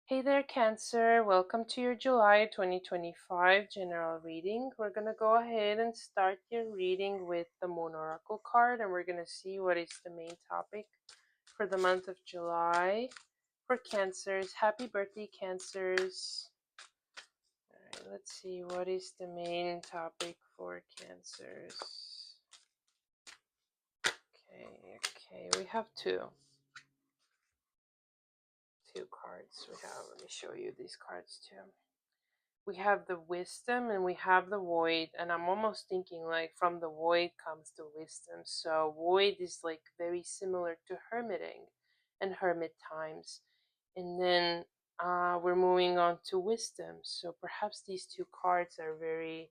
Hey there, Cancer. Welcome to your July 2025 general reading. We're going to go ahead and start your reading with the Moon Oracle card, and we're going to see what is the main topic for the month of July for Cancers. Happy birthday, Cancers. All right, let's see what is the main topic for Cancers. Okay, we have two cards. Let me show you these cards too. We have the wisdom and we have the void, and I'm almost thinking like from the void comes the wisdom. So void is like very similar to hermiting and hermit times, and then we're moving on to wisdom. So perhaps these two cards are very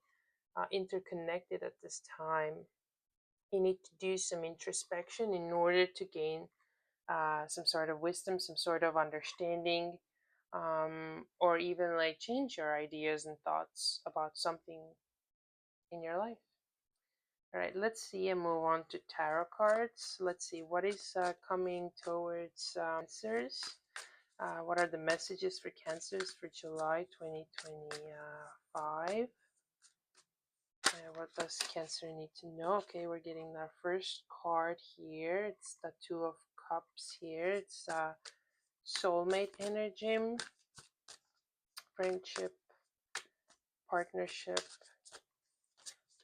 interconnected at this time. You need to do some introspection in order to gain some sort of wisdom, some sort of understanding, or even like change your ideas and thoughts about something in your life. All right, let's see and move on to tarot cards. Let's see what is coming towards Cancers. What are the messages for Cancers for July 2025? What does Cancer need to know? Okay, we're getting our first card here. It's the Two of Cups here. It's soulmate energy, friendship, partnership.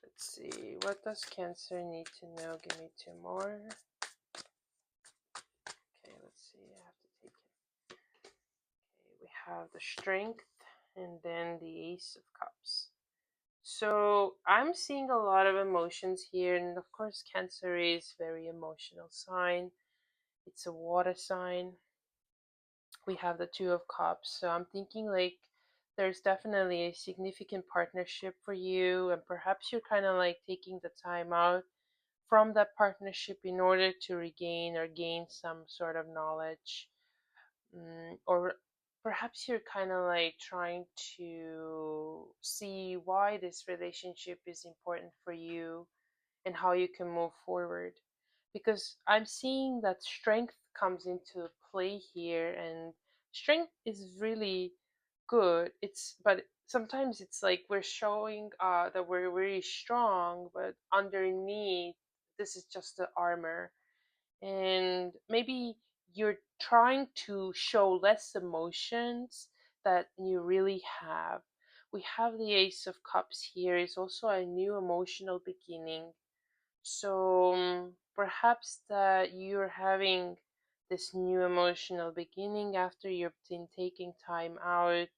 Let's see, what does Cancer need to know? Give me two more. Okay, let's see, I have to take it. Okay, we have the Strength and then the Ace of Cups. So I'm seeing a lot of emotions here, and of course Cancer is a very emotional sign. It's a water sign. We have the Two of Cups, so I'm thinking like there's definitely a significant partnership for you, and perhaps you're kind of like taking the time out from that partnership in order to regain or gain some sort of knowledge, or perhaps you're kind of like trying to see why this relationship is important for you and how you can move forward, because I'm seeing that strength comes into play here, and strength is really good. But sometimes it's like we're showing that we're very strong, but underneath this is just the armor, and maybe you're trying to show less emotions that you really have. We have the Ace of Cups here. It's also a new emotional beginning, so perhaps that you're having this new emotional beginning after you've been taking time out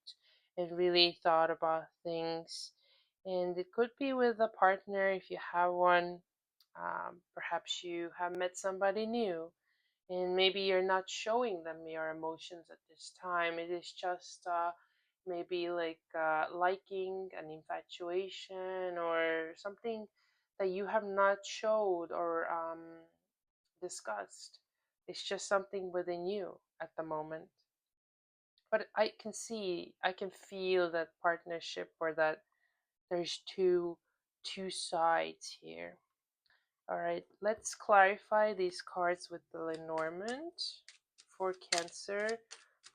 and really thought about things. And it could be with a partner if you have one. Perhaps you have met somebody new and maybe you're not showing them your emotions at this time. It is just maybe like liking an infatuation or something that you have not showed or discussed. It's just something within you at the moment. But I can feel that partnership, or that there's two sides here. All right, let's clarify these cards with the Lenormand for Cancer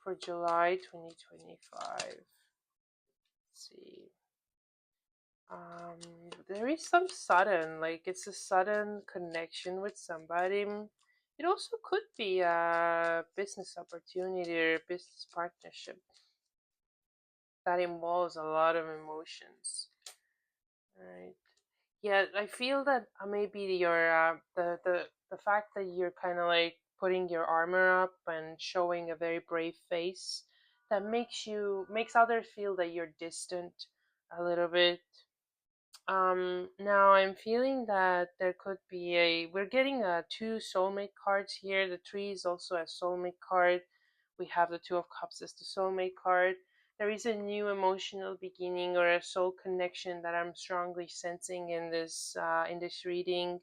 for July 2025. Let's see. There is some sudden, like it's a sudden connection with somebody. It also could be a business opportunity or business partnership that involves a lot of emotions. All right. Yeah, I feel that maybe your the fact that you're kind of like putting your armor up and showing a very brave face, that makes others feel that you're distant a little bit. Now I'm feeling that there could be we're getting two soulmate cards here. The tree is also a soulmate card. We have the Two of Cups as the soulmate card. There is a new emotional beginning or a soul connection that I'm strongly sensing in this reading.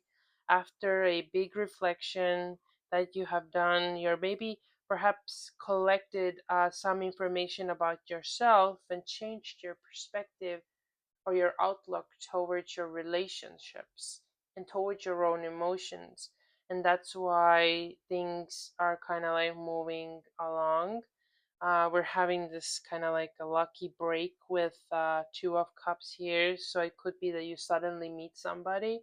After a big reflection that you have done, you're maybe perhaps collected some information about yourself and changed your perspective or your outlook towards your relationships and towards your own emotions. And that's why things are kind of like moving along. We're having this kind of like a lucky break with Two of Cups here. So it could be that you suddenly meet somebody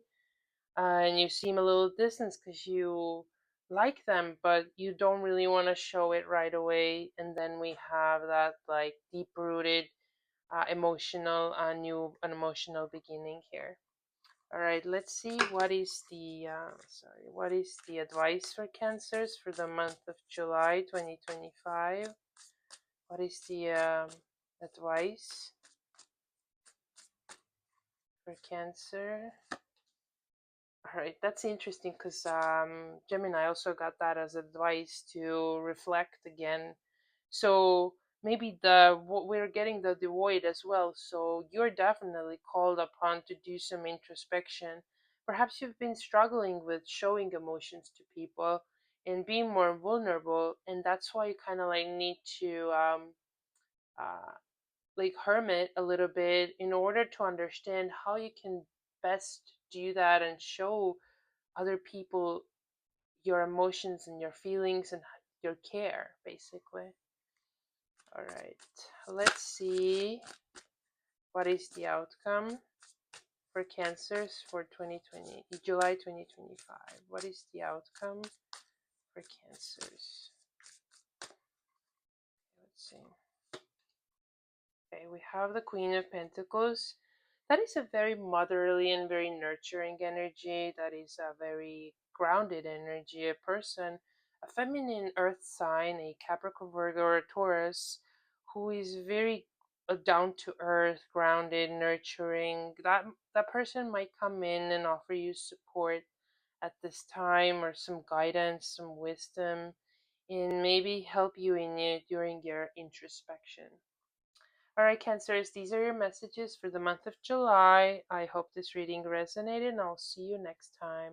and you seem a little distant because you like them, but you don't really want to show it right away. And then we have that like deep rooted emotional an emotional beginning here. All right, let's see what is the what is the advice for Cancers for the month of July 2025. What is the advice for Cancer? All right, that's interesting because Gemini also got that as advice to reflect again. So maybe we're getting the devoid as well. So you're definitely called upon to do some introspection. Perhaps you've been struggling with showing emotions to people and being more vulnerable, and that's why you kind of like need to uh, like hermit a little bit in order to understand how you can best do that and show other people your emotions and your feelings and your care, basically. All right, let's see what is the outcome for Cancers for 2020, July 2025. What is the outcome for Cancers? Let's see. Okay, we have the Queen of Pentacles. That is a very motherly and very nurturing energy. That is a very grounded energy. A person, a feminine earth sign, a Capricorn, Virgo, or a Taurus, who is very down to earth, grounded, nurturing. That person might come in and offer you support at this time, or some guidance, some wisdom, and maybe help you in it during your introspection. Alright, Cancers, these are your messages for the month of July. I hope this reading resonated, and I'll see you next time.